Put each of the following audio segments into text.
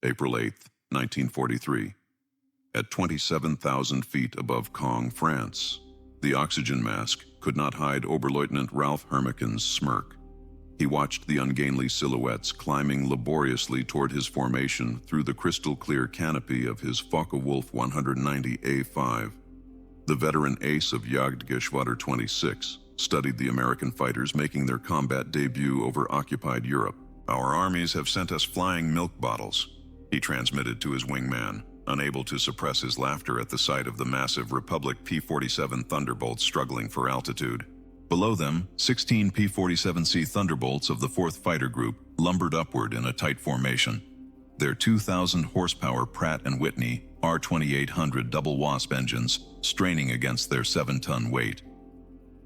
April 8, 1943. At 27,000 feet above Caen, France, the oxygen mask could not hide Oberleutnant Ralph Hermiken's smirk. He watched the ungainly silhouettes climbing laboriously toward his formation through the crystal-clear canopy of his Focke-Wulf 190A5. The veteran ace of Jagdgeschwader 26 studied the American fighters making their combat debut over occupied Europe. "Our armies have sent us flying milk bottles," he transmitted to his wingman, unable to suppress his laughter at the sight of the massive Republic P-47 Thunderbolts struggling for altitude. Below them, 16 P-47C Thunderbolts of the 4th Fighter Group lumbered upward in a tight formation. Their 2,000 horsepower Pratt & Whitney R2800 double wasp engines straining against their 7-ton weight.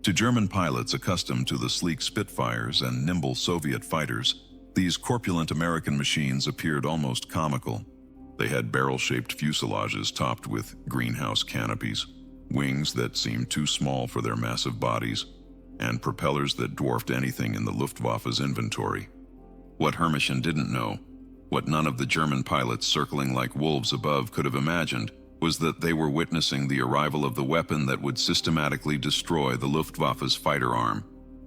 To German pilots accustomed to the sleek Spitfires and nimble Soviet fighters, these corpulent American machines appeared almost comical. They had barrel-shaped fuselages topped with greenhouse canopies, wings that seemed too small for their massive bodies, and propellers that dwarfed anything in the Luftwaffe's inventory. What Hermischen didn't know, what none of the German pilots circling like wolves above could have imagined, was that they were witnessing the arrival of the weapon that would systematically destroy the Luftwaffe's fighter arm.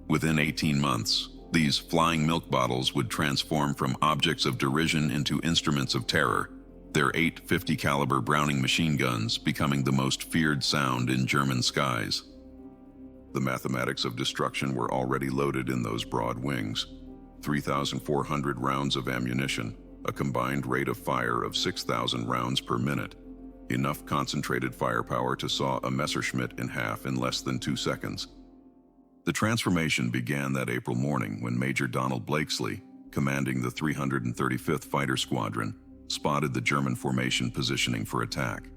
Within 18 months, these flying milk bottles would transform from objects of derision into instruments of terror, their 850 caliber Browning machine guns becoming the most feared sound in German skies. The mathematics of destruction were already loaded in those broad wings. 3,400 rounds of ammunition, a combined rate of fire of 6,000 rounds per minute. Enough concentrated firepower to saw a Messerschmitt in half in less than 2 seconds. The transformation began that April morning when Major Donald Blakesley, commanding the 335th Fighter Squadron, spotted the German formation positioning for attack.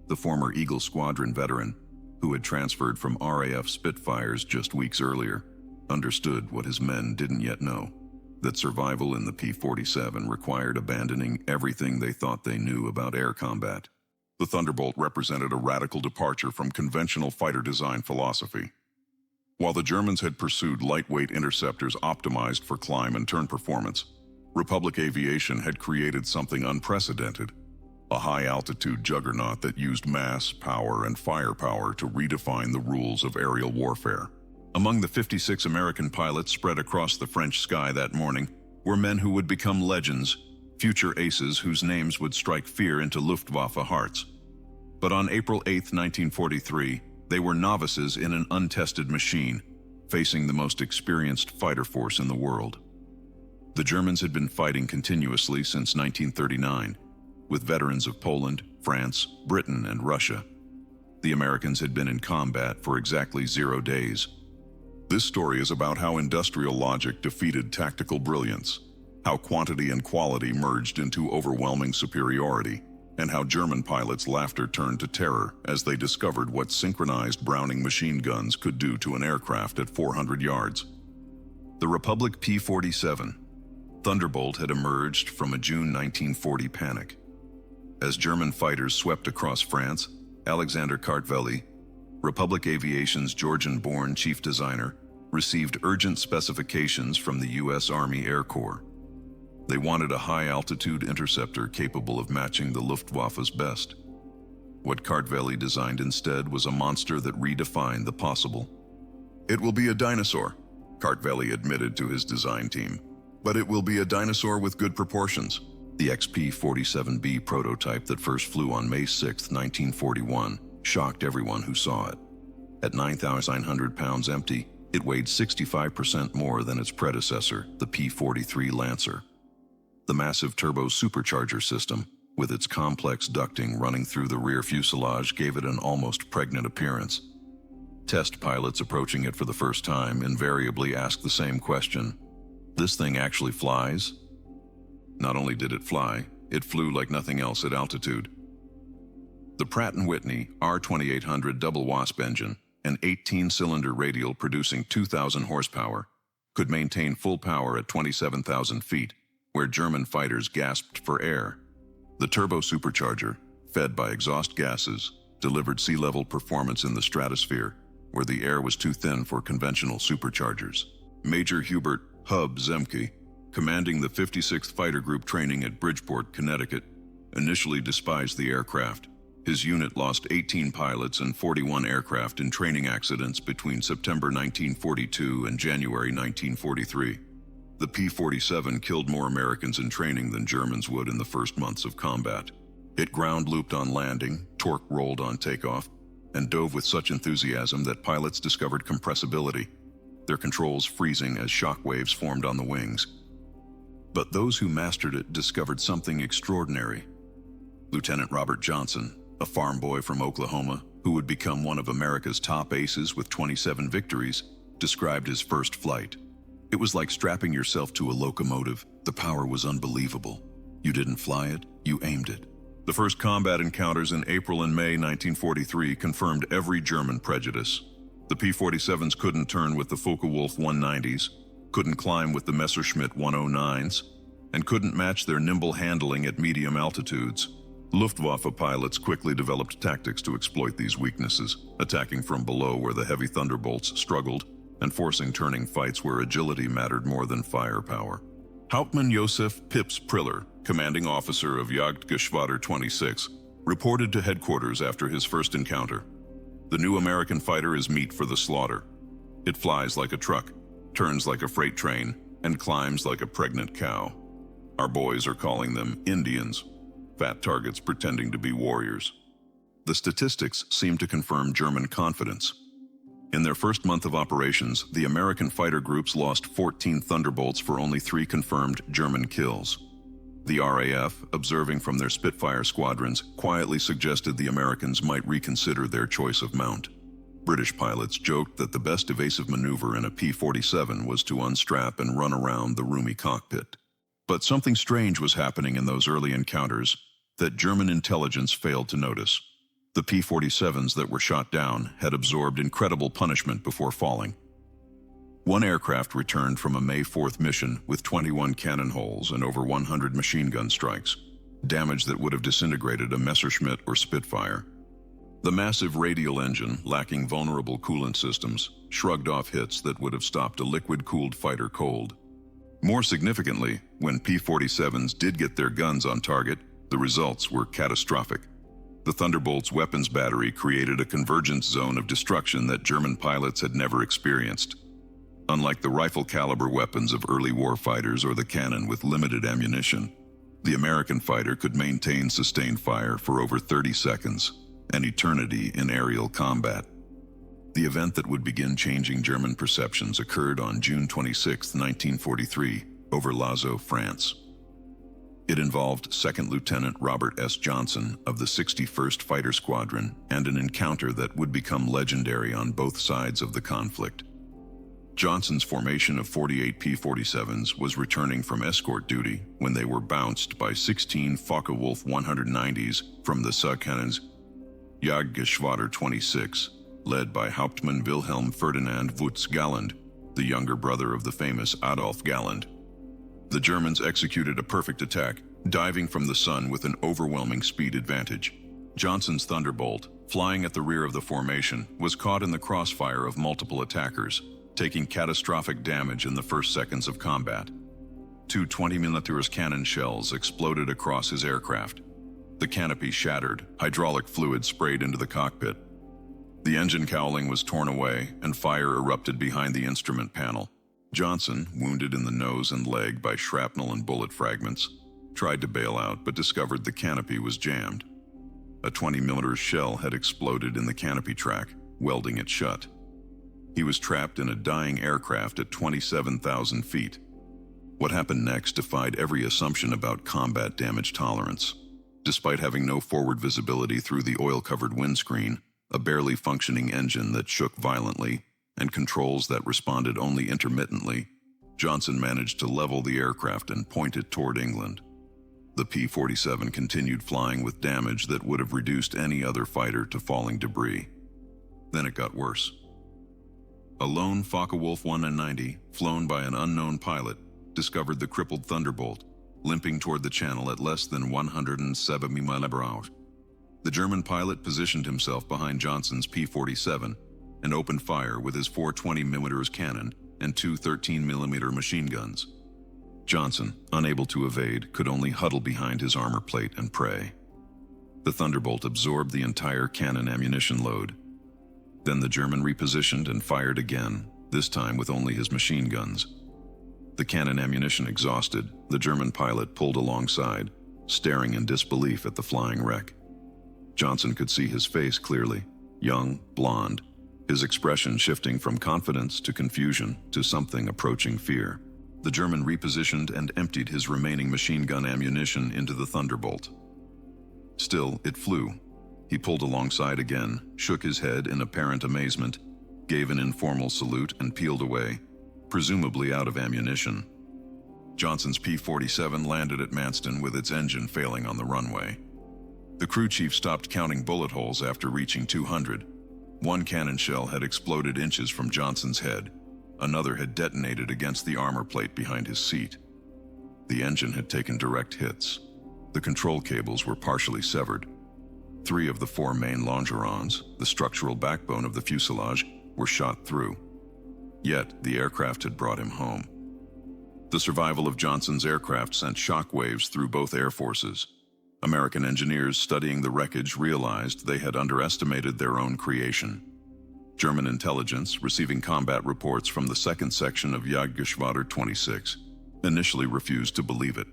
The former Eagle Squadron veteran, who had transferred from RAF Spitfires just weeks earlier, understood what his men didn't yet know, that survival in the P-47 required abandoning everything they thought they knew about air combat. The Thunderbolt represented a radical departure from conventional fighter design philosophy. While the Germans had pursued lightweight interceptors optimized for climb and turn performance, Republic Aviation had created something unprecedented, a high-altitude juggernaut that used mass, power, and firepower to redefine the rules of aerial warfare. Among the 56 American pilots spread across the French sky that morning were men who would become legends, future aces whose names would strike fear into Luftwaffe hearts. But on April 8, 1943, they were novices in an untested machine, facing the most experienced fighter force in the world. The Germans had been fighting continuously since 1939, with veterans of Poland, France, Britain, and Russia. The Americans had been in combat for exactly 0 days. This story is about how industrial logic defeated tactical brilliance, how quantity and quality merged into overwhelming superiority, and how German pilots' laughter turned to terror as they discovered what synchronized Browning machine guns could do to an aircraft at 400 yards. The Republic P-47 Thunderbolt had emerged from a June 1940 panic. As German fighters swept across France, Alexander Kartveli, Republic Aviation's Georgian-born chief designer, received urgent specifications from the U.S. Army Air Corps. They wanted a high-altitude interceptor capable of matching the Luftwaffe's best. What Kartveli designed instead was a monster that redefined the possible. "It will be a dinosaur," Kartveli admitted to his design team. "But it will be a dinosaur with good proportions." The XP-47B prototype that first flew on May 6, 1941, shocked everyone who saw it. At 9,900 pounds empty, it weighed 65% more than its predecessor, the P-43 Lancer. The massive turbo-supercharger system, with its complex ducting running through the rear fuselage, gave it an almost pregnant appearance. Test pilots approaching it for the first time invariably asked the same question: "This thing actually flies?" Not only did it fly, it flew like nothing else at altitude. The Pratt & Whitney R2800 double wasp engine, an 18-cylinder radial producing 2,000 horsepower, could maintain full power at 27,000 feet, where German fighters gasped for air. The turbo-supercharger, fed by exhaust gases, delivered sea-level performance in the stratosphere, where the air was too thin for conventional superchargers. Major Hubert "Hub" Zemke, commanding the 56th Fighter Group training at Bridgeport, Connecticut, initially despised the aircraft. His unit lost 18 pilots and 41 aircraft in training accidents between September 1942 and January 1943. The P-47 killed more Americans in training than Germans would in the first months of combat. It ground looped on landing, torque rolled on takeoff, and dove with such enthusiasm that pilots discovered compressibility, their controls freezing as shock waves formed on the wings. But those who mastered it discovered something extraordinary. Lieutenant Robert Johnson, a farm boy from Oklahoma who would become one of America's top aces with 27 victories, described his first flight. It was like strapping yourself to a locomotive. The power was unbelievable. You didn't fly it, you aimed it. The first combat encounters in April and May 1943 confirmed every German prejudice. The P-47s couldn't turn with the Focke-Wulf 190s, couldn't climb with the Messerschmitt 109s, and couldn't match their nimble handling at medium altitudes. Luftwaffe pilots quickly developed tactics to exploit these weaknesses, attacking from below where the heavy Thunderbolts struggled, and forcing turning fights where agility mattered more than firepower. Hauptmann Josef Pips Priller, commanding officer of Jagdgeschwader 26, reported to headquarters after his first encounter. The new American fighter is meat for the slaughter. It flies like a truck, turns like a freight train, and climbs like a pregnant cow. Our boys are calling them Indians, fat targets pretending to be warriors. The statistics seem to confirm German confidence. In their first month of operations, the American fighter groups lost 14 Thunderbolts for only 3 confirmed German kills. The RAF, observing from their Spitfire squadrons, quietly suggested the Americans might reconsider their choice of mount. British pilots joked that the best evasive maneuver in a P-47 was to unstrap and run around the roomy cockpit. But something strange was happening in those early encounters that German intelligence failed to notice. The P-47s that were shot down had absorbed incredible punishment before falling. One aircraft returned from a May 4th mission with 21 cannon holes and over 100 machine gun strikes, damage that would have disintegrated a Messerschmitt or Spitfire. The massive radial engine, lacking vulnerable coolant systems, shrugged off hits that would have stopped a liquid-cooled fighter cold. More significantly, when P-47s did get their guns on target, the results were catastrophic. The Thunderbolt's weapons battery created a convergence zone of destruction that German pilots had never experienced. Unlike the rifle-caliber weapons of early warfighters or the cannon with limited ammunition, the American fighter could maintain sustained fire for over 30 seconds, an eternity in aerial combat. The event that would begin changing German perceptions occurred on June 26, 1943, over Lazo, France. It involved 2nd Lieutenant Robert S. Johnson of the 61st Fighter Squadron and an encounter that would become legendary on both sides of the conflict. Johnson's formation of 48 P-47s was returning from escort duty when they were bounced by 16 Focke-Wulf 190s from the Saarkannens Jagdgeschwader 26, led by Hauptmann Wilhelm Ferdinand Wutz Galland, the younger brother of the famous Adolf Galland. The Germans executed a perfect attack, diving from the sun with an overwhelming speed advantage. Johnson's Thunderbolt, flying at the rear of the formation, was caught in the crossfire of multiple attackers, taking catastrophic damage in the first seconds of combat. 2 20mm cannon shells exploded across his aircraft. The canopy shattered, hydraulic fluid sprayed into the cockpit. The engine cowling was torn away, and fire erupted behind the instrument panel. Johnson, wounded in the nose and leg by shrapnel and bullet fragments, tried to bail out but discovered the canopy was jammed. A 20mm shell had exploded in the canopy track, welding it shut. He was trapped in a dying aircraft at 27,000 feet. What happened next defied every assumption about combat damage tolerance. Despite having no forward visibility through the oil-covered windscreen, a barely functioning engine that shook violently, and controls that responded only intermittently, Johnson managed to level the aircraft and point it toward England. The P-47 continued flying with damage that would have reduced any other fighter to falling debris. Then it got worse. A lone Focke-Wulf 190, flown by an unknown pilot, discovered the crippled Thunderbolt, limping toward the channel at less than 170 miles/hour. The German pilot positioned himself behind Johnson's P-47 and opened fire with his 4 20mm cannon and 2 13mm machine guns. Johnson, unable to evade, could only huddle behind his armor plate and pray. The Thunderbolt absorbed the entire cannon ammunition load. Then the German repositioned and fired again, this time with only his machine guns. The cannon ammunition exhausted, the German pilot pulled alongside, staring in disbelief at the flying wreck. Johnson could see his face clearly, young, blonde, his expression shifting from confidence to confusion to something approaching fear. The German repositioned and emptied his remaining machine gun ammunition into the Thunderbolt. Still, it flew. He pulled alongside again, shook his head in apparent amazement, gave an informal salute and peeled away, presumably out of ammunition. Johnson's P-47 landed at Manston with its engine failing on the runway. The crew chief stopped counting bullet holes after reaching 200. One cannon shell had exploded inches from Johnson's head. Another had detonated against the armor plate behind his seat. The engine had taken direct hits. The control cables were partially severed. 3 of the 4 main longerons, the structural backbone of the fuselage, were shot through. Yet, the aircraft had brought him home. The survival of Johnson's aircraft sent shockwaves through both air forces. American engineers studying the wreckage realized they had underestimated their own creation. German intelligence, receiving combat reports from the 2nd Section of Jagdgeschwader 26, initially refused to believe it.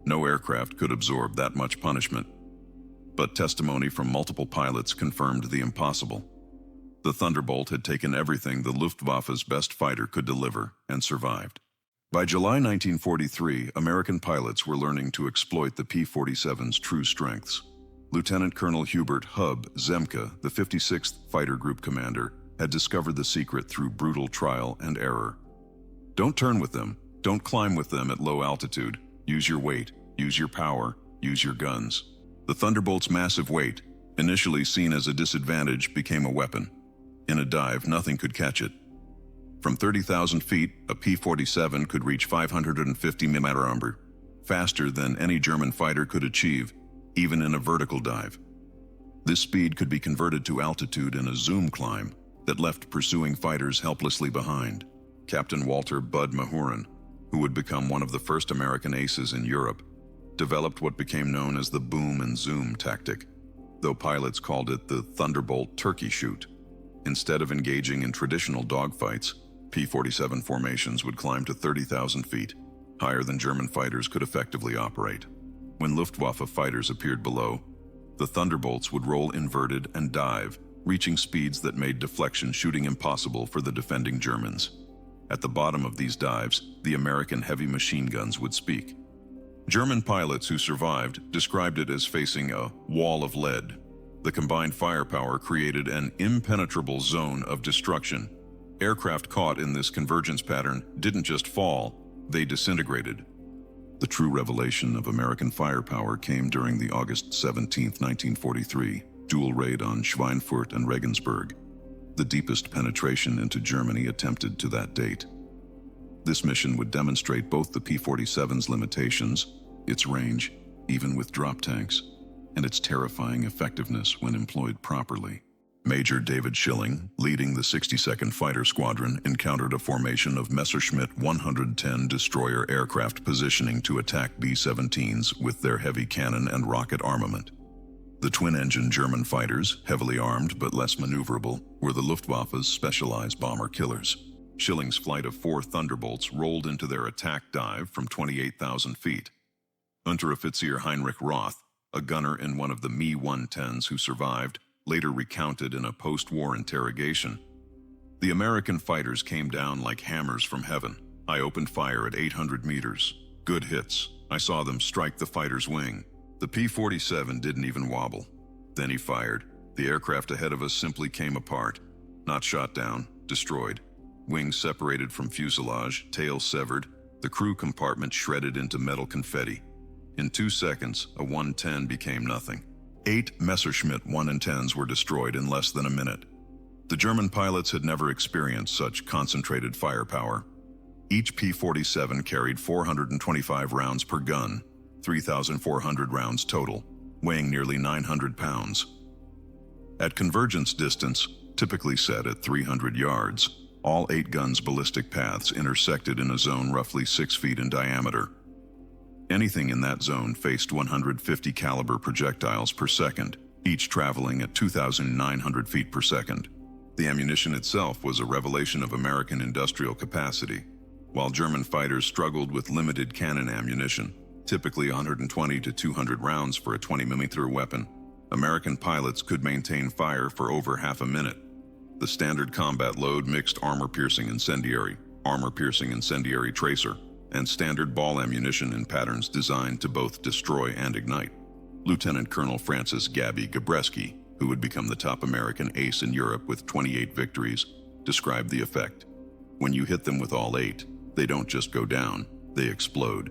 No aircraft could absorb that much punishment. But testimony from multiple pilots confirmed the impossible. The Thunderbolt had taken everything the Luftwaffe's best fighter could deliver and survived. By July 1943, American pilots were learning to exploit the P-47's true strengths. Lieutenant Colonel Hubert "Hub" Zemke, the 56th Fighter Group commander, had discovered the secret through brutal trial and error. Don't turn with them, don't climb with them at low altitude. Use your weight, use your power, use your guns. The Thunderbolt's massive weight, initially seen as a disadvantage, became a weapon. In a dive, nothing could catch it. From 30,000 feet, a P-47 could reach 550 mph, faster than any German fighter could achieve, even in a vertical dive. This speed could be converted to altitude in a zoom climb that left pursuing fighters helplessly behind. Captain Walter "Bud" Mahurin, who would become one of the first American aces in Europe, developed what became known as the boom and zoom tactic, though pilots called it the Thunderbolt turkey shoot. Instead of engaging in traditional dogfights, P-47 formations would climb to 30,000 feet, higher than German fighters could effectively operate. When Luftwaffe fighters appeared below, the Thunderbolts would roll inverted and dive, reaching speeds that made deflection shooting impossible for the defending Germans. At the bottom of these dives, the American heavy machine guns would speak. German pilots who survived described it as facing a wall of lead. The combined firepower created an impenetrable zone of destruction. Aircraft caught in this convergence pattern didn't just fall, they disintegrated. The true revelation of American firepower came during the August 17, 1943, dual raid on Schweinfurt and Regensburg, the deepest penetration into Germany attempted to that date. This mission would demonstrate both the P-47's limitations, its range, even with drop tanks, and its terrifying effectiveness when employed properly. Major David Schilling, leading the 62nd Fighter Squadron, encountered a formation of Messerschmitt 110 destroyer aircraft positioning to attack B-17s with their heavy cannon and rocket armament. The twin-engine German fighters, heavily armed but less maneuverable, were the Luftwaffe's specialized bomber killers. Schilling's flight of 4 Thunderbolts rolled into their attack dive from 28,000 feet. Unteroffizier Heinrich Roth, a gunner in one of the Me-110s who survived, later recounted in a post-war interrogation. The American fighters came down like hammers from heaven. I opened fire at 800 meters. Good hits. I saw them strike the fighter's wing. The P-47 didn't even wobble. Then he fired. The aircraft ahead of us simply came apart. Not shot down, destroyed. Wings separated from fuselage, tail severed, the crew compartment shredded into metal confetti. In 2 seconds, a 110 became nothing. 8 Messerschmitt 110s were destroyed in less than a minute. The German pilots had never experienced such concentrated firepower. Each P-47 carried 425 rounds per gun, 3,400 rounds total, weighing nearly 900 pounds. At convergence distance, typically set at 300 yards, All 8 guns' ballistic paths intersected in a zone roughly 6 feet in diameter. Anything in that zone faced 150 caliber projectiles per second, each traveling at 2,900 feet per second. The ammunition itself was a revelation of American industrial capacity. While German fighters struggled with limited cannon ammunition, typically 120 to 200 rounds for a 20mm weapon, American pilots could maintain fire for over half a minute. The standard combat load mixed armor-piercing incendiary tracer, and standard ball ammunition in patterns designed to both destroy and ignite. Lieutenant Colonel Francis "Gabby" Gabreski, who would become the top American ace in Europe with 28 victories, described the effect. When you hit them with all 8, they don't just go down, they explode.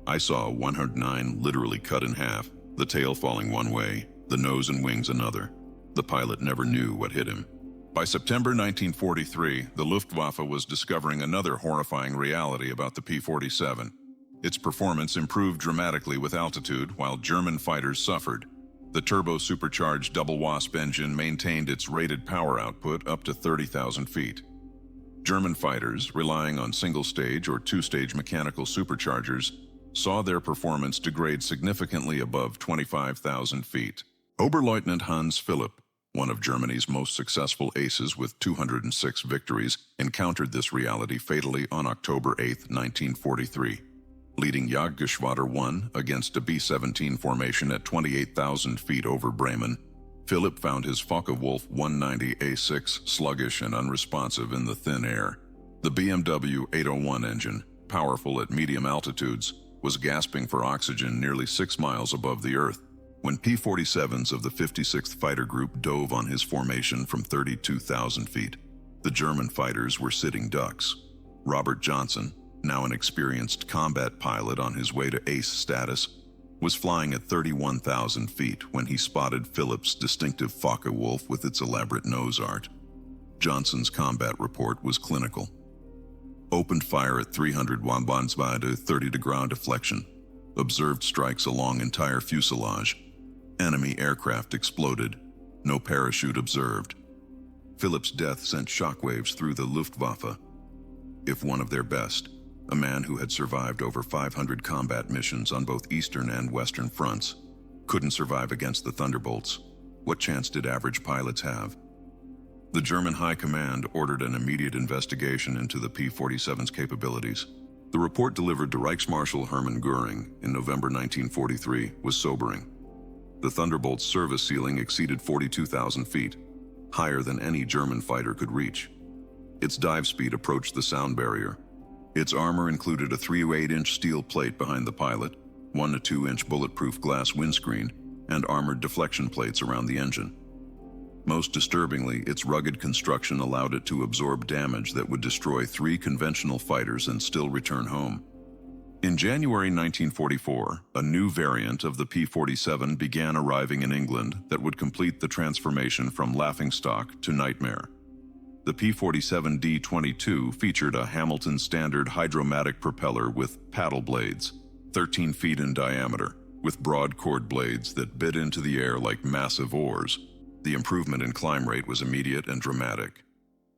I saw 109 literally cut in half, the tail falling one way, the nose and wings another. The pilot never knew what hit him. By September 1943, the Luftwaffe was discovering another horrifying reality about the P-47. Its performance improved dramatically with altitude while German fighters suffered. The turbo-supercharged double wasp engine maintained its rated power output up to 30,000 feet. German fighters, relying on single-stage or two-stage mechanical superchargers, saw their performance degrade significantly above 25,000 feet. Oberleutnant Hans Philipp, one of Germany's most successful aces with 206 victories, encountered this reality fatally on October 8, 1943. Leading Jagdgeschwader 1 against a B-17 formation at 28,000 feet over Bremen, Philipp found his Focke-Wulf 190A6 sluggish and unresponsive in the thin air. The BMW 801 engine, powerful at medium altitudes, was gasping for oxygen nearly 6 miles above the Earth. When P-47s of the 56th Fighter Group dove on his formation from 32,000 feet, the German fighters were sitting ducks. Robert Johnson, now an experienced combat pilot on his way to ace status, was flying at 31,000 feet when he spotted Philipp's distinctive Focke-Wulf with its elaborate nose art. Johnson's combat report was clinical. Opened fire at 300 Wambonsweide 30 to ground deflection. Observed strikes along entire fuselage. Enemy aircraft exploded. No parachute observed. Philipp's death sent shockwaves through the Luftwaffe. If one of their best, a man who had survived over 500 combat missions on both eastern and western fronts, couldn't survive against the Thunderbolts, what chance did average pilots have? The German High Command ordered an immediate investigation into the P-47's capabilities. The report delivered to Reichsmarshal Hermann Göring in November 1943 was sobering. The Thunderbolt's service ceiling exceeded 42,000 feet, higher than any German fighter could reach. Its dive speed approached the sound barrier. Its armor included a 3-8-inch steel plate behind the pilot, 1 to 2-inch bulletproof glass windscreen, and armored deflection plates around the engine. Most disturbingly, its rugged construction allowed it to absorb damage that would destroy 3 conventional fighters and still return home. In January 1944, a new variant of the P-47 began arriving in England that would complete the transformation from laughingstock to nightmare. The P-47 D-22 featured a Hamilton standard hydromatic propeller with paddle blades, 13 feet in diameter, with broad chord blades that bit into the air like massive oars. The improvement in climb rate was immediate and dramatic.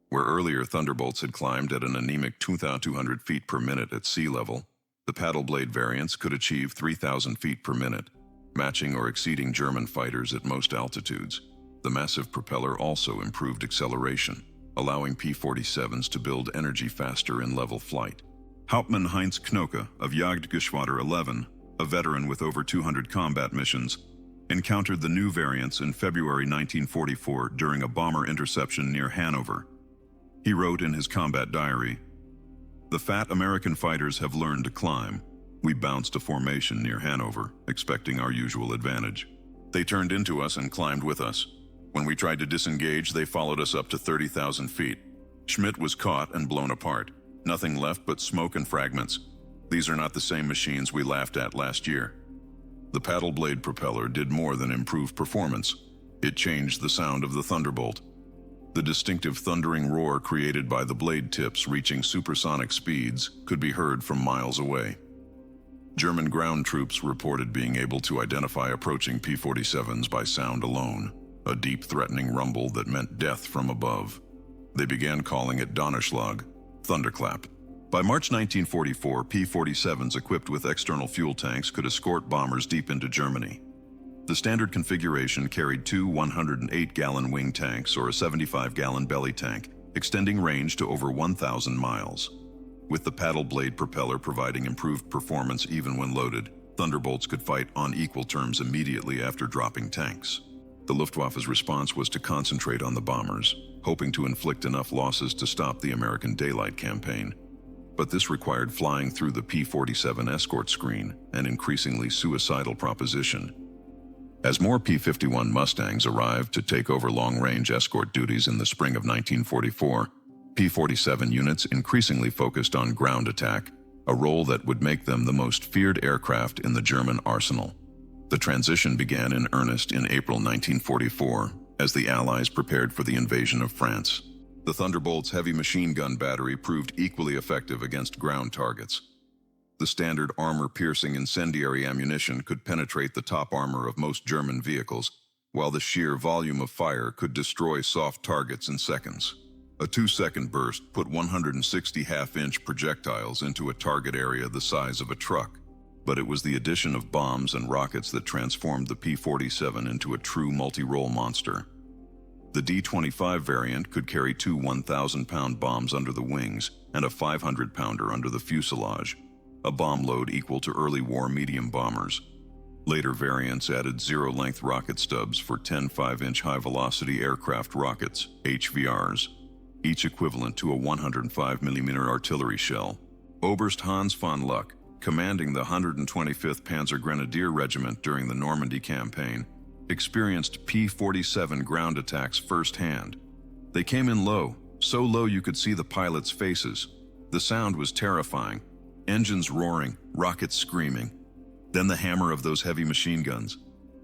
Where earlier Thunderbolts had climbed at an anemic 2,200 feet per minute at sea level, the paddle blade variants could achieve 3,000 feet per minute, matching or exceeding German fighters at most altitudes. The massive propeller also improved acceleration, allowing P-47s to build energy faster in level flight. Hauptmann Heinz Knoke of Jagdgeschwader 11, a veteran with over 200 combat missions, encountered the new variants in February 1944 during a bomber interception near Hanover. He wrote in his combat diary, "The fat American fighters have learned to climb. We bounced a formation near Hanover, expecting our usual advantage. They turned into us and climbed with us. When we tried to disengage, they followed us up to 30,000 feet. Schmitt was caught and blown apart. Nothing left but smoke and fragments. These are not the same machines we laughed at last year." The paddle blade propeller did more than improve performance. It changed the sound of the Thunderbolt. The distinctive thundering roar created by the blade tips reaching supersonic speeds could be heard from miles away. German ground troops reported being able to identify approaching P-47s by sound alone, a deep threatening rumble that meant death from above. They began calling it Donnerschlag, thunderclap. By March 1944, P-47s equipped with external fuel tanks could escort bombers deep into Germany. The standard configuration carried two 108-gallon wing tanks or a 75-gallon belly tank, extending range to over 1,000 miles. With the paddle blade propeller providing improved performance even when loaded, Thunderbolts could fight on equal terms immediately after dropping tanks. The Luftwaffe's response was to concentrate on the bombers, hoping to inflict enough losses to stop the American daylight campaign. But this required flying through the P-47 escort screen, an increasingly suicidal proposition. As more P-51 Mustangs arrived to take over long-range escort duties in the spring of 1944, P-47 units increasingly focused on ground attack, a role that would make them the most feared aircraft in the German arsenal. The transition began in earnest in April 1944, as the Allies prepared for the invasion of France. The Thunderbolt's heavy machine gun battery proved equally effective against ground targets. The standard armor-piercing incendiary ammunition could penetrate the top armor of most German vehicles, while the sheer volume of fire could destroy soft targets in seconds. A 2-second burst put 160 half-inch projectiles into a target area the size of a truck, but it was the addition of bombs and rockets that transformed the P-47 into a true multi-role monster. The D-25 variant could carry two 1,000-pound bombs under the wings and a 500-pounder under the fuselage, a bomb load equal to early war medium bombers. Later variants added zero-length rocket stubs for 10 5-inch high-velocity aircraft rockets, HVRs, each equivalent to a 105mm artillery shell. Oberst Hans von Luck, commanding the 125th Panzer Grenadier Regiment during the Normandy campaign, experienced P-47 ground attacks firsthand. They came in low, so low you could see the pilots' faces. The sound was terrifying, engines roaring, rockets screaming. Then the hammer of those heavy machine guns.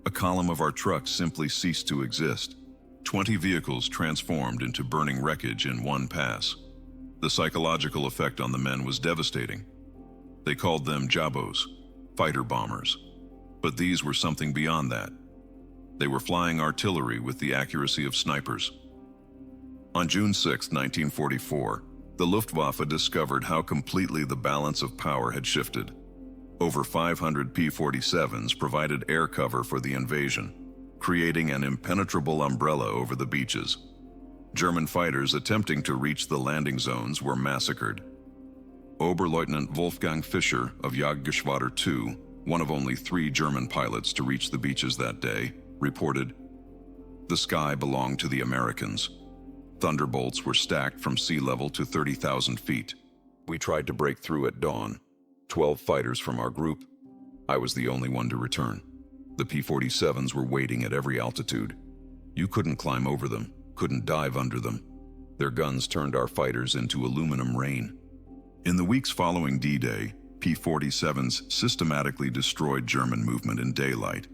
A column of our trucks simply ceased to exist. 20 vehicles transformed into burning wreckage in one pass. The psychological effect on the men was devastating. They called them Jabos, fighter bombers. But these were something beyond that. They were flying artillery with the accuracy of snipers. On June 6, 1944, the Luftwaffe discovered how completely the balance of power had shifted. Over 500 P-47s provided air cover for the invasion, creating an impenetrable umbrella over the beaches. German fighters attempting to reach the landing zones were massacred. Oberleutnant Wolfgang Fischer of Jagdgeschwader II, one of only 3 German pilots to reach the beaches that day, reported, "The sky belonged to the Americans. Thunderbolts were stacked from sea level to 30,000 feet. We tried to break through at dawn. 12 fighters from our group. I was the only one to return. The P-47s were waiting at every altitude. You couldn't climb over them, couldn't dive under them. Their guns turned our fighters into aluminum rain." In the weeks following D-Day, P-47s systematically destroyed German movement in daylight.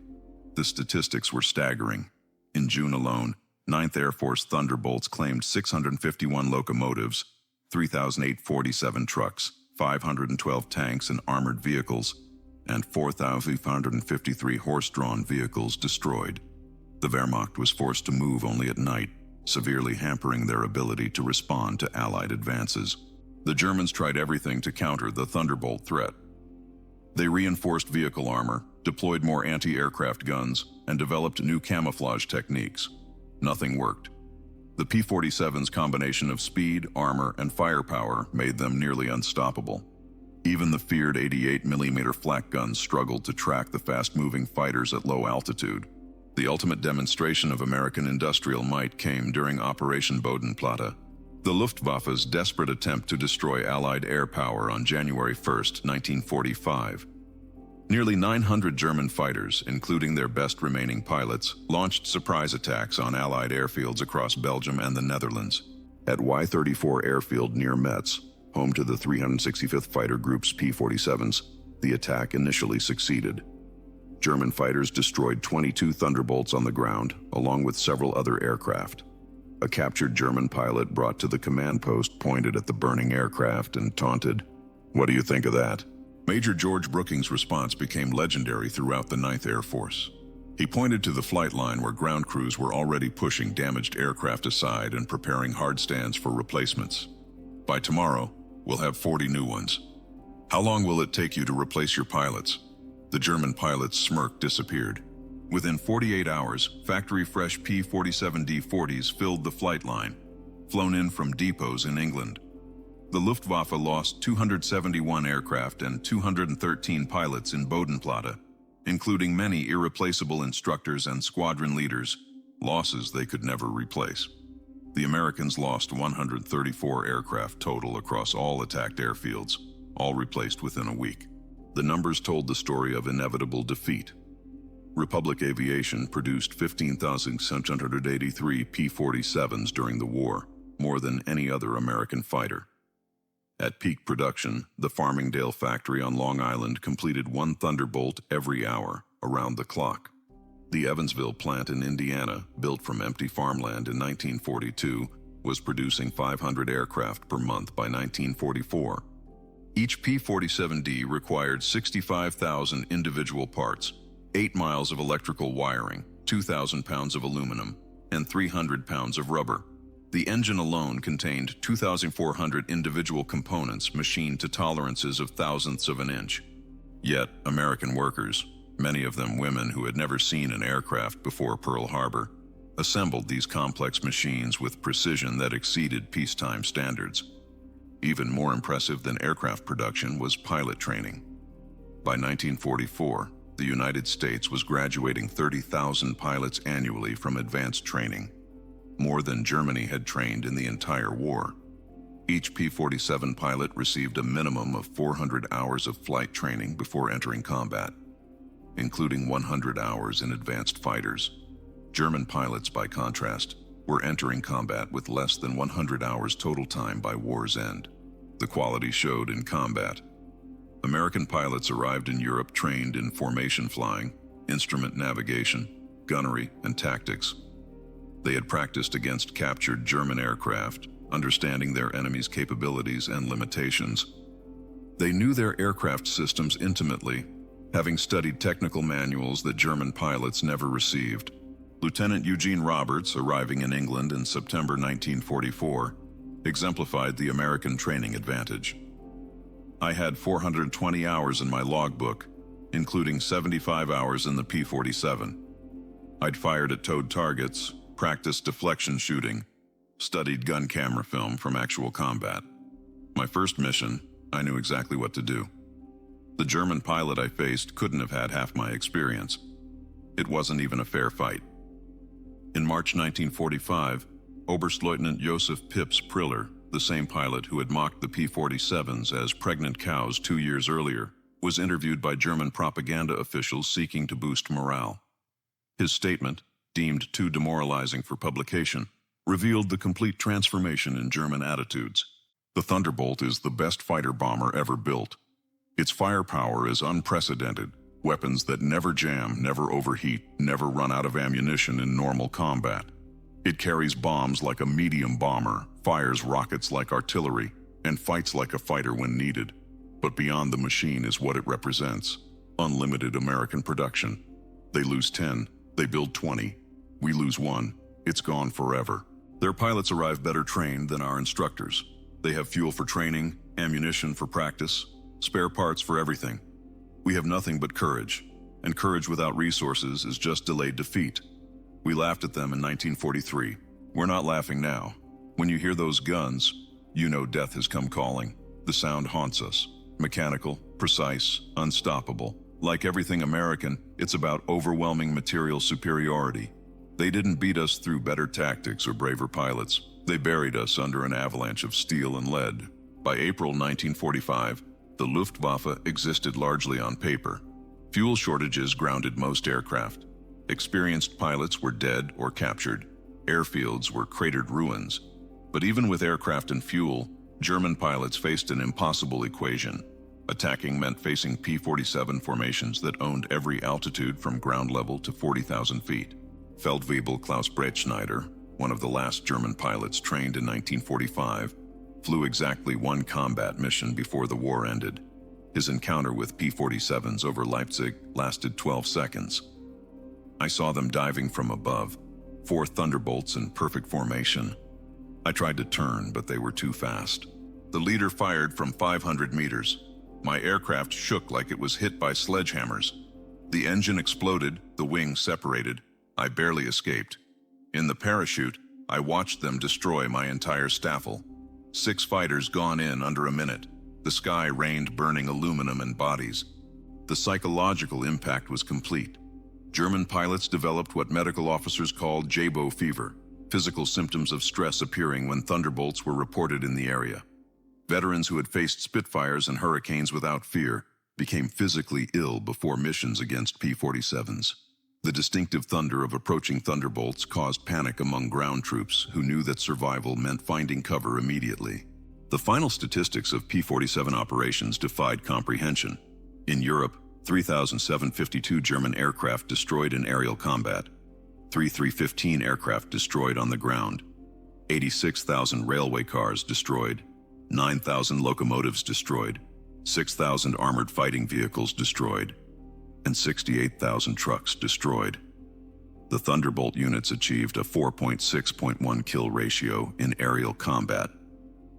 The statistics were staggering. In June alone, 9th Air Force Thunderbolts claimed 651 locomotives, 3,847 trucks, 512 tanks and armored vehicles, and 4,553 horse-drawn vehicles destroyed. The Wehrmacht was forced to move only at night, severely hampering their ability to respond to Allied advances. The Germans tried everything to counter the Thunderbolt threat. They reinforced vehicle armor, deployed more anti-aircraft guns, and developed new camouflage techniques. Nothing worked. The P-47's combination of speed, armor, and firepower made them nearly unstoppable. Even the feared 88mm flak guns struggled to track the fast-moving fighters at low altitude. The ultimate demonstration of American industrial might came during Operation Bodenplatte, the Luftwaffe's desperate attempt to destroy Allied air power on January 1, 1945. Nearly 900 German fighters, including their best remaining pilots, launched surprise attacks on Allied airfields across Belgium and the Netherlands. At Y-34 airfield near Metz, home to the 365th Fighter Group's P-47s, the attack initially succeeded. German fighters destroyed 22 Thunderbolts on the ground, along with several other aircraft. A captured German pilot brought to the command post pointed at the burning aircraft and taunted, "What do you think of that?" Major George Brookings' response became legendary throughout the 9th Air Force. He pointed to the flight line where ground crews were already pushing damaged aircraft aside and preparing hard stands for replacements. By tomorrow, we'll have 40 new ones. How long will it take you to replace your pilots? The German pilot's smirk disappeared. Within 48 hours, factory-fresh P-47D-40s filled the flight line, flown in from depots in England. The Luftwaffe lost 271 aircraft and 213 pilots in Bodenplatte, including many irreplaceable instructors and squadron leaders, losses they could never replace. The Americans lost 134 aircraft total across all attacked airfields, all replaced within a week. The numbers told the story of inevitable defeat. Republic Aviation produced 15,683 P-47s during the war, more than any other American fighter. At peak production, the Farmingdale factory on Long Island completed one Thunderbolt every hour, around the clock. The Evansville plant in Indiana, built from empty farmland in 1942, was producing 500 aircraft per month by 1944. Each P-47D required 65,000 individual parts, 8 miles of electrical wiring, 2,000 pounds of aluminum, and 300 pounds of rubber. The engine alone contained 2,400 individual components machined to tolerances of thousandths of an inch. Yet, American workers, many of them women who had never seen an aircraft before Pearl Harbor, assembled these complex machines with precision that exceeded peacetime standards. Even more impressive than aircraft production was pilot training. By 1944, the United States was graduating 30,000 pilots annually from advanced training, more than Germany had trained in the entire war. Each P-47 pilot received a minimum of 400 hours of flight training before entering combat, including 100 hours in advanced fighters. German pilots, by contrast, were entering combat with less than 100 hours total time by war's end. The quality showed in combat. American pilots arrived in Europe trained in formation flying, instrument navigation, gunnery, and tactics. They had practiced against captured German aircraft, understanding their enemy's capabilities and limitations. They knew their aircraft systems intimately, having studied technical manuals that German pilots never received. Lieutenant Eugene Roberts, arriving in England in September 1944, exemplified the American training advantage. I had 420 hours in my logbook, including 75 hours in the P-47. I'd fired at towed targets, practiced deflection shooting, studied gun camera film from actual combat. My first mission, I knew exactly what to do. The German pilot I faced couldn't have had half my experience. It wasn't even a fair fight. In March 1945, Oberstleutnant Josef Pips Priller, the same pilot who had mocked the P-47s as pregnant cows 2 years earlier, was interviewed by German propaganda officials seeking to boost morale. His statement, deemed too demoralizing for publication, revealed the complete transformation in German attitudes. The Thunderbolt is the best fighter bomber ever built. Its firepower is unprecedented, weapons that never jam, never overheat, never run out of ammunition in normal combat. It carries bombs like a medium bomber, fires rockets like artillery, and fights like a fighter when needed. But beyond the machine is what it represents: unlimited American production. They lose 10, they build 20. We lose 1, it's gone forever. Their pilots arrive better trained than our instructors. They have fuel for training, ammunition for practice, spare parts for everything. We have nothing but courage, and courage without resources is just delayed defeat. We laughed at them in 1943. We're not laughing now. When you hear those guns, you know death has come calling. The sound haunts us. Mechanical, precise, unstoppable. Like everything American, it's about overwhelming material superiority. They didn't beat us through better tactics or braver pilots. They buried us under an avalanche of steel and lead. By April 1945, the Luftwaffe existed largely on paper. Fuel shortages grounded most aircraft. Experienced pilots were dead or captured. Airfields were cratered ruins. But even with aircraft and fuel, German pilots faced an impossible equation. Attacking meant facing P-47 formations that owned every altitude from ground level to 40,000 feet. Feldwebel Klaus Breitschneider, one of the last German pilots trained in 1945, flew exactly one combat mission before the war ended. His encounter with P-47s over Leipzig lasted 12 seconds. I saw them diving from above, 4 Thunderbolts in perfect formation. I tried to turn, but they were too fast. The leader fired from 500 meters. My aircraft shook like it was hit by sledgehammers. The engine exploded, the wings separated. I barely escaped. In the parachute, I watched them destroy my entire staffel. 6 fighters gone in under a minute. The sky rained burning aluminum and bodies. The psychological impact was complete. German pilots developed what medical officers called Jabo fever, physical symptoms of stress appearing when Thunderbolts were reported in the area. Veterans who had faced Spitfires and Hurricanes without fear became physically ill before missions against P-47s. The distinctive thunder of approaching Thunderbolts caused panic among ground troops who knew that survival meant finding cover immediately. The final statistics of P-47 operations defied comprehension. In Europe, 3,752 German aircraft destroyed in aerial combat, 3,315 aircraft destroyed on the ground, 86,000 railway cars destroyed, 9,000 locomotives destroyed, 6,000 armored fighting vehicles destroyed, and 68,000 trucks destroyed. The Thunderbolt units achieved a 4.6.1 kill ratio in aerial combat,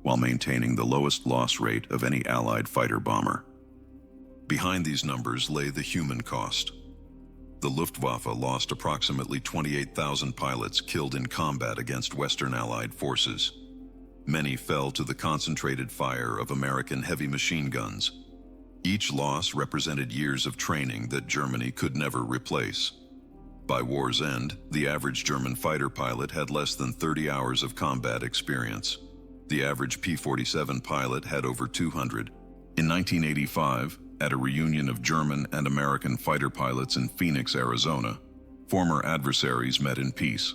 while maintaining the lowest loss rate of any Allied fighter bomber. Behind these numbers lay the human cost. The Luftwaffe lost approximately 28,000 pilots killed in combat against Western Allied forces. Many fell to the concentrated fire of American heavy machine guns. Each loss represented years of training that Germany could never replace. By war's end, the average German fighter pilot had less than 30 hours of combat experience. The average P-47 pilot had over 200. In 1985, at a reunion of German and American fighter pilots in Phoenix, Arizona, former adversaries met in peace.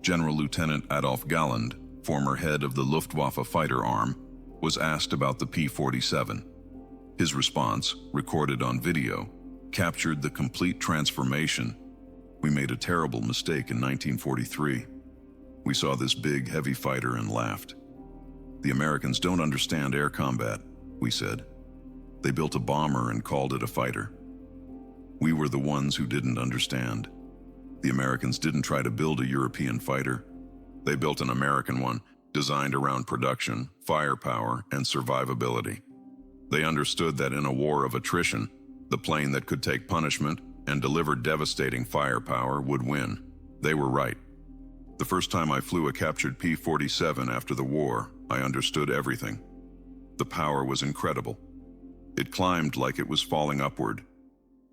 General Lieutenant Adolf Galland, former head of the Luftwaffe fighter arm, was asked about the P-47. His response, recorded on video, captured the complete transformation. "We made a terrible mistake in 1943. We saw this big, heavy fighter and laughed. The Americans don't understand air combat," we said. "They built a bomber and called it a fighter. We were the ones who didn't understand. The Americans didn't try to build a European fighter. They built an American one, designed around production, firepower, and survivability. They understood that in a war of attrition, the plane that could take punishment and deliver devastating firepower would win. They were right. The first time I flew a captured P-47 after the war, I understood everything. The power was incredible. It climbed like it was falling upward.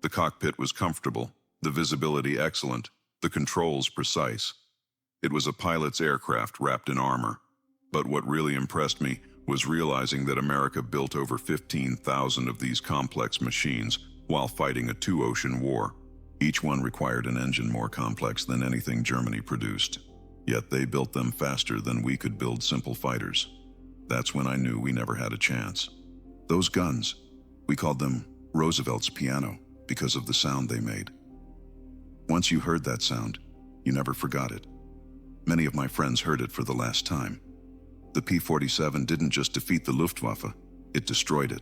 The cockpit was comfortable, the visibility excellent, the controls precise. It was a pilot's aircraft wrapped in armor. But what really impressed me was realizing that America built over 15,000 of these complex machines while fighting a 2-ocean war. Each one required an engine more complex than anything Germany produced. Yet they built them faster than we could build simple fighters. That's when I knew we never had a chance. Those guns, we called them Roosevelt's piano because of the sound they made. Once you heard that sound, you never forgot it. Many of my friends heard it for the last time. The P-47 didn't just defeat the Luftwaffe, it destroyed it.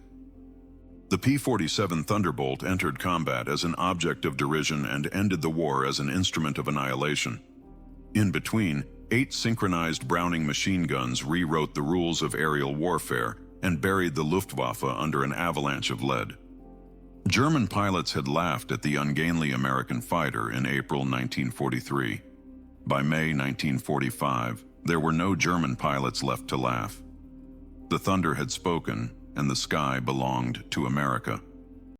The P-47 Thunderbolt entered combat as an object of derision and ended the war as an instrument of annihilation. In between, 8 synchronized Browning machine guns rewrote the rules of aerial warfare and buried the Luftwaffe under an avalanche of lead. German pilots had laughed at the ungainly American fighter in April 1943. By May 1945, there were no German pilots left to laugh. The thunder had spoken, and the sky belonged to America.